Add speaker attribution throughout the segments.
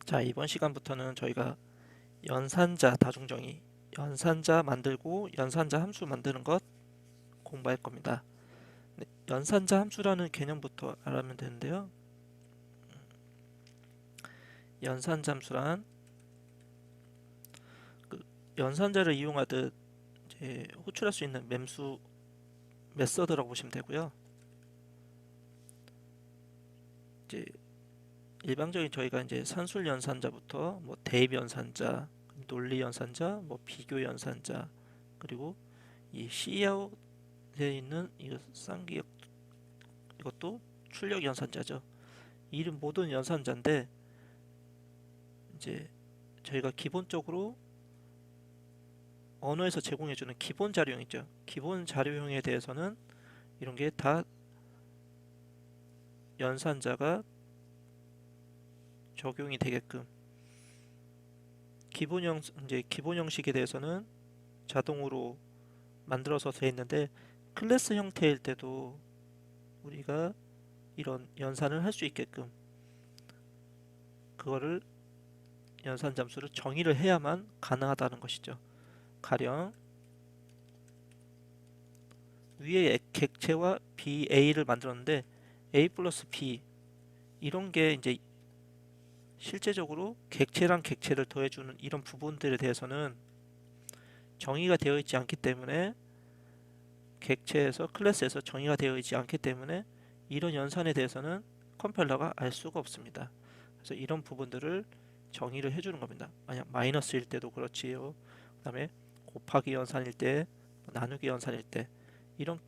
Speaker 1: 자, 이번 시간부터는 저희가 연산자 다중정의, 연산자 만들고 연산자 함수 만드는 것 공부할 겁니다. 네, 연산자 함수라는 개념부터 알아면 되는데요. 연산자 함수란 그 연산자를 이용하듯 이제 호출할 수 있는 맴수 메서드라고 보시면 되고요. 이제 일반적인 저희가 이제 산술 연산자부터 뭐 대입 연산자, 논리 연산자, 뭐 비교 연산자, 그리고 이 C아웃에 있는 이 쌍기역, 이것도 출력 연산자죠. 이름 모든 연산자인데 이제 저희가 기본적으로 언어에서 제공해주는 기본 자료형 있죠. 기본 자료형에 대해서는 이런 게 다 연산자가 적용이 되게끔 기본 형식에 대해서는 자동으로 만들어서 돼 있는데 클래스 형태일 때도 우리가 이런 연산을 할 수 있게끔 그거를 연산 잠수를 정의를 해야만 가능하다는 것이죠. 가령 위에 객체와 BA를 만들었는데 A 플러스 B 이런 게 이제 실제적으로 객체랑 객체를 더해주는 이런 부분들에 대해서는 정의가 되어 있지 않기 때문에 객체에서 클래스에서 정의가 되어 있지 않기 때문에 이런 연산에 대해서는 컴파일러가 알 수가 없습니다. 그래서 이런 부분들을 정의를 해주는 겁니다. 만약 마이너스일 때도 그렇지요. 그 다음에 곱하기 연산일 때, 나누기 연산일 때 이런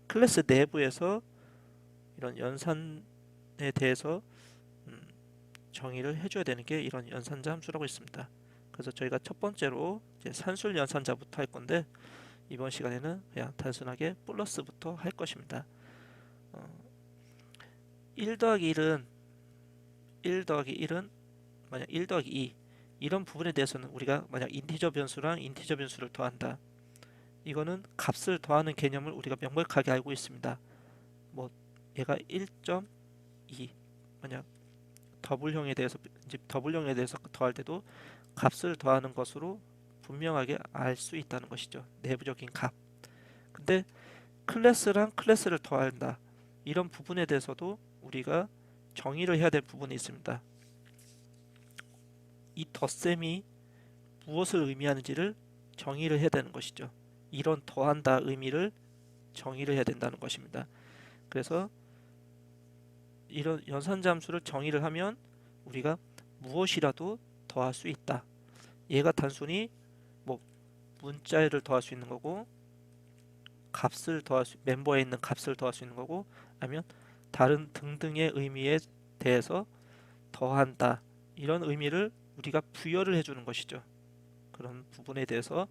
Speaker 1: 클래스 내부에서 이런 연산에 대해서 정의를 해줘야 되는 게 이런 연산자 함수라고 있습니다. 그래서 저희가 첫 번째로 이제 산술 연산자부터 할 건데 이번 시간에는 그냥 단순하게 플러스부터 할 것입니다. 1 더하기 1은 1 더하기 1은 만약 1 더하기 2 이런 부분에 대해서는 우리가 만약 인티저 변수랑 인티저 변수를 더한다. 이거는 값을 더하는 개념을 우리가 명백하게 알고 있습니다. 뭐 얘가 1.2 만약 더블형에 대해서 이제 더블형에 대해서 더할 때도 값을 더하는 것으로 분명하게 알 수 있다는 것이죠. 내부적인 값. 근데 클래스랑 클래스를 더한다. 이런 부분에 대해서도 우리가 정의를 해야 될 부분이 있습니다. 이 덧셈이 무엇을 의미하는지를 정의를 해야 되는 것이죠. 이런 더한다 의미를 정의를 해야 된다는 것입니다. 그래서 이런 연산잠수를 정의를 하면 우리가 무엇이라도 더할 수 있다. 얘가 단순히 뭐 문자를 더할 수 있는 거고 값을 더할 수 멤버에 있는 값을 더할 수 있는 거고 아니면 다른 등등의 의미에 대해서 더한다. 이런 의미를 우리가 부여를 해주는 것이죠. 그런 부분에 대해서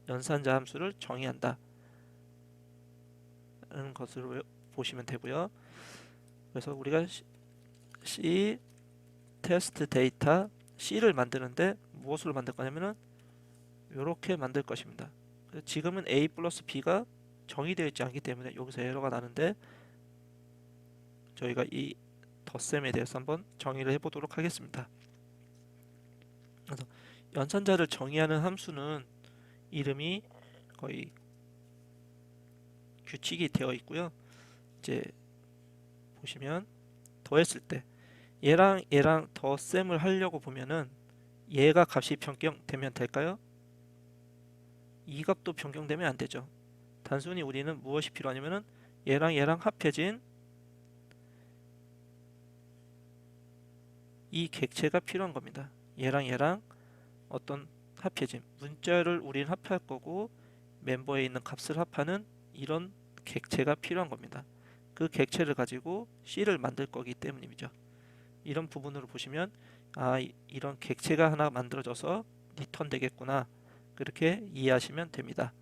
Speaker 1: 연산자 함수를 정의한다. 라는 것으로 보시면 되고요. 그래서 우리가 C 테스트 데이터 C를 만드는데 무엇으로 만들 거냐면은 이렇게 만들 것입니다. 지금은 A 플러스 B가 정의되어 있지 않기 때문에 여기서 에러가 나는데 저희가 이 덧셈에 대해서 한번 정의를 해보도록 하겠습니다. 그래서 연산자를 정의하는 함수는 이름이 거의 규칙이 되어 있고요. 이제 보시면 더했을 때 얘랑 덧셈을 하려고 보면은 얘가 값이 변경되면 될까요? 이 값도 변경되면 안 되죠. 단순히 우리는 무엇이 필요하냐면은 얘랑 합해진 이 객체가 필요한 겁니다. 얘랑 어떤 합해진 문자를 우리는 합할 거고 멤버에 있는 값을 합하는 이런 객체가 필요한 겁니다. 그 객체를 가지고 C를 만들 거기 때문이죠. 이런 부분으로 보시면 이런 객체가 하나 만들어져서 리턴 되겠구나 그렇게 이해하시면 됩니다.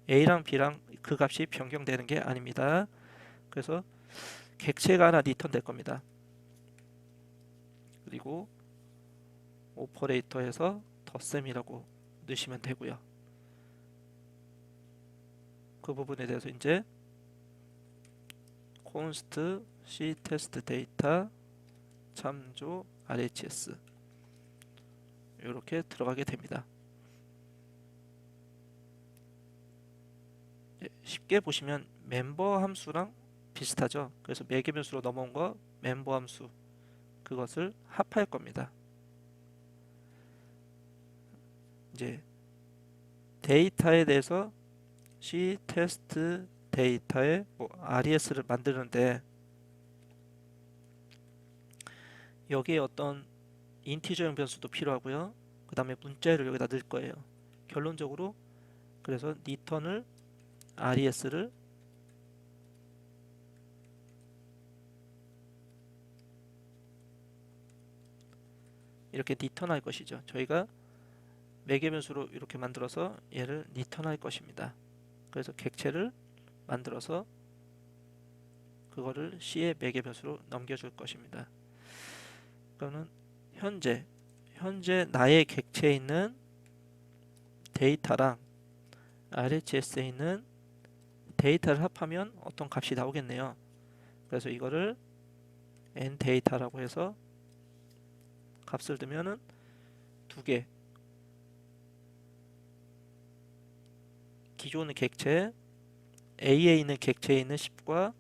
Speaker 1: A랑 B랑 그 값이 변경되는 게 아닙니다. 그래서 객체가 하나 리턴 될 겁니다. 그리고 오퍼레이터에서 덧셈이라고 넣으시면 되고요. 그 부분에 대해서 이제 const c test data 참조 RHS 이렇게 들어가게 됩니다. 쉽게 보시면 멤버 함수랑 비슷하죠. 그래서 매개 변수로 넘어온 거 멤버 함수, 그것을 합할 겁니다. 이제 데이터에 대해서 C 테스트 데이터에 RES를 만드는데, 여기에 어떤 인티저형 변수도 필요하고요. 그 다음에 문자열을 여기다 넣을 거예요. 결론적으로 그래서 return을 RES를 이렇게 return 할 것이죠. 저희가 매개 변수로 이렇게 만들어서 얘를 return 할 것입니다. 그래서 객체를 만들어서 그거를 C의 매개 변수로 넘겨줄 것입니다. 그러면 현재 나의 객체에 있는 데이터랑 RHS에 있는 데이터를 합하면 어떤 값이 나오겠네요. 그래서 이거를 nData라고 해서 값을 두면은 두 개, 기존의 객체 A에 있는 객체에 있는 10과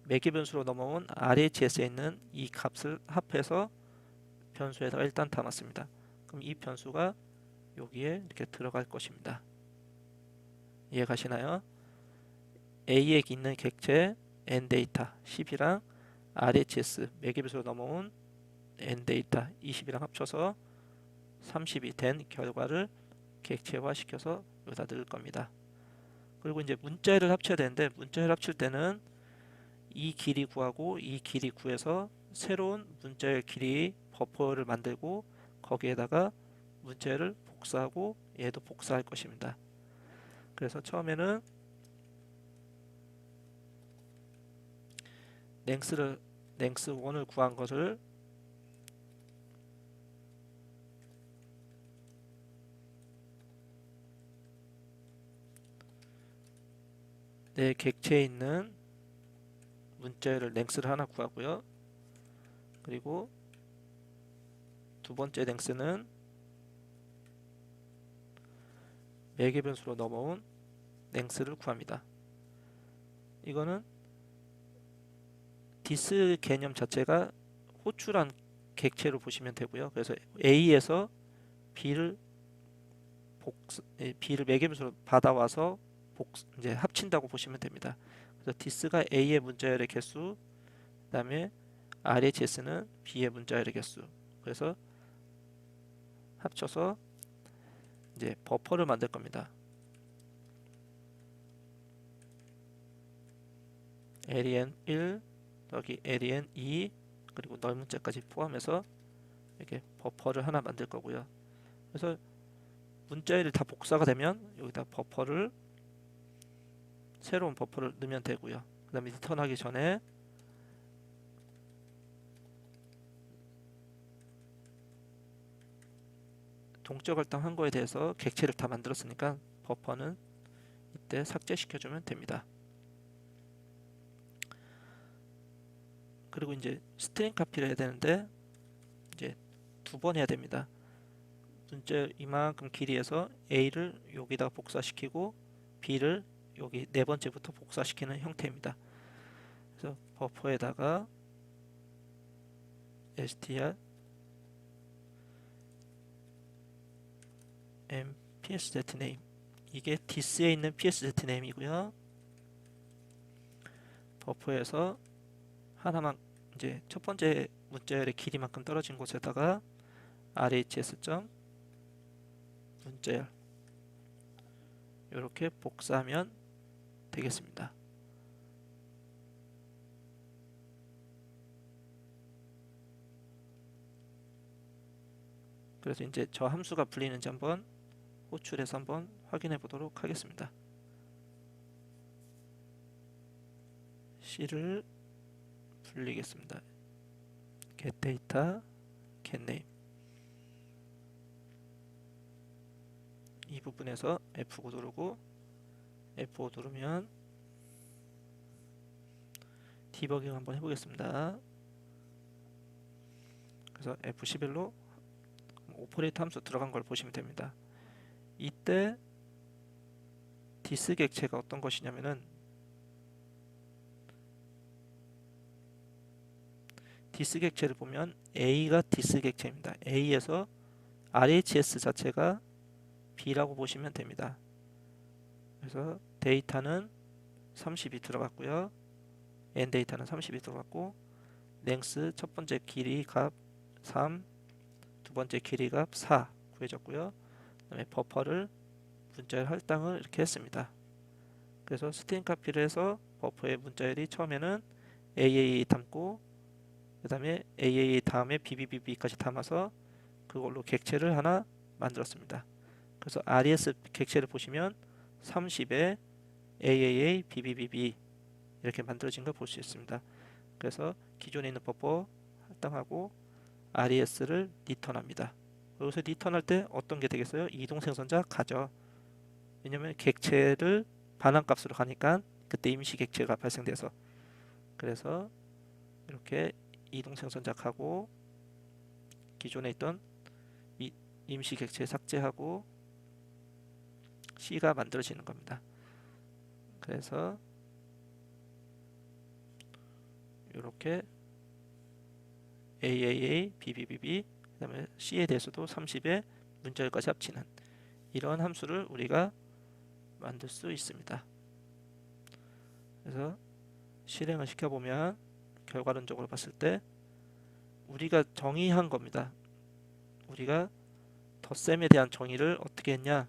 Speaker 1: 매개 변수로 넘어온 RHS에 있는 이 값을 합해서 변수에다가 일단 담았습니다. 그럼 이 변수가 여기에 이렇게 들어갈 것입니다. 이해가시나요? A에 있는 객체 nData 10이랑 RHS 매개 변수로 넘어온 nData 20이랑 합쳐서 30이 된 결과를 객체화 시켜서 여기다 넣을 겁니다. 그리고 이제 문자열을 합쳐야 되는데, 문자열 합칠 때는 이 길이 구하고 이 길이 구해서 새로운 문자열 길이 버퍼를 만들고 거기에다가 문자열을 복사하고 얘도 복사할 것입니다. 그래서 처음에는 랭스 1을 구한 것을 내 객체에 있는 문자열을 랭스를 하나 구하고요. 그리고 두 번째 랭스는 매개 변수로 넘어온 랭스를 구합니다. 이거는 디스 개념 자체가 호출한 객체로 보시면 되고요. 그래서 A에서 B를 매개 변수로 받아와서 이제 합친다고 보시면 됩니다. 그래서 디스가 A의 문자열의 개수, 그다음에 RHS는 B의 문자열의 개수. 그래서 합쳐서 이제 버퍼를 만들 겁니다. len 1 여기 len 2 그리고 널 문자까지 포함해서 이렇게 버퍼를 하나 만들 거고요. 그래서 문자열이 다 복사가 되면 여기다 새로운 버퍼를 넣으면 되고요. 그 다음에 리턴하기 전에 동적 할당한 거에 대해서 객체를 다 만들었으니까 버퍼는 이때 삭제시켜주면 됩니다. 그리고 이제 스트링 카피를 해야 되는데 이제 두 번 해야 됩니다. 문자 이만큼 길이에서 A를 여기다 복사시키고 B를 여기 네 번째부터 복사시키는 형태입니다. 그래서 버퍼에다가 str pszetname, 이게 this에 있는 pszetname이고요. 버퍼에서 하나만 이제 첫 번째 문자열의 길이만큼 떨어진 곳에다가 RHS 문자열 이렇게 복사하면 되겠습니다. 그래서 이제 저 함수가 불리는지 한번 호출해서 한번 확인해 보도록 하겠습니다. C를 불리겠습니다. getData, getName. 이 부분에서 F9 누르고 F5 누르면 디버깅 한번 해보겠습니다. 그래서 F11로 오퍼레이터 함수 들어간 걸 보시면 됩니다. 이때 디스 객체가 어떤 것이냐면은 디스 객체를 보면 A가 디스 객체입니다. A에서 RHS 자체가 B라고 보시면 됩니다. 그래서 데이터는 30이 들어갔고요. N 데이터는 30이 들어갔고 랭스 첫 번째 길이 값 3, 두 번째 길이 값 4 구해졌고요. 그다음에 버퍼를 문자열 할당을 이렇게 했습니다. 그래서 스트링 카피를 해서 버퍼의 문자열이 처음에는 AAA 담고 그 다음에 AAA 다음에 BBBB까지 담아서 그걸로 객체를 하나 만들었습니다. 그래서 RES 객체를 보시면 30에 AAA BBBB 이렇게 만들어진 걸 볼 수 있습니다. 그래서 기존에 있는 버퍼 할당하고 RES를 리턴합니다. 여기서 리턴할 때 어떤 게 되겠어요? 이동생성자 가죠. 왜냐면 객체를 반환값으로 가니까 그때 임시 객체가 발생돼서 그래서 이렇게 이동생성작하고 기존에 있던 임시 객체 삭제하고 C가 만들어지는 겁니다. 그래서 이렇게 AAA, BBBB 그 다음에 C에 대해서도 30에 문자열까지 합치는 이런 함수를 우리가 만들 수 있습니다. 그래서 실행을 시켜보면 결과론적으로 봤을 때 우리가 정의한 겁니다. 우리가 덧셈에 대한 정의를 어떻게 했냐,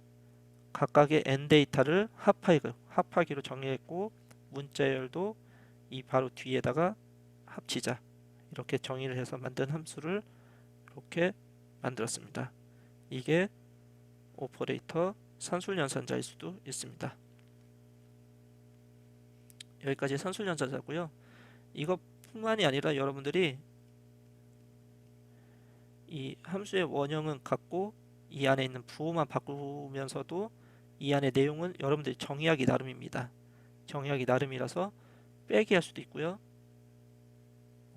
Speaker 1: 각각의 n 데이터를 합하기로 정의했고 문자열도 이 바로 뒤에다가 합치자 이렇게 정의를 해서 만든 함수를 이렇게 만들었습니다. 이게 오퍼레이터 산술연산자일 수도 있습니다. 여기까지 산술연산자고요. 이것뿐만이 아니라 여러분들이 이 함수의 원형은 같고 이 안에 있는 부호만 바꾸면서도 이 안의 내용은 여러분들이 정의하기 나름입니다. 정의하기 나름이라서 빼기 할 수도 있고요.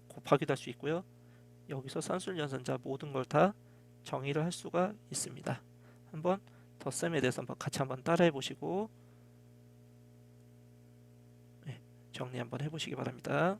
Speaker 1: 곱하기도 할 수 있고요. 여기서 산술연산자 모든 걸 다 정의를 할 수가 있습니다. 한번 덧셈에 대해서 같이 한번 따라해 보시고 정리 한번 해보시기 바랍니다.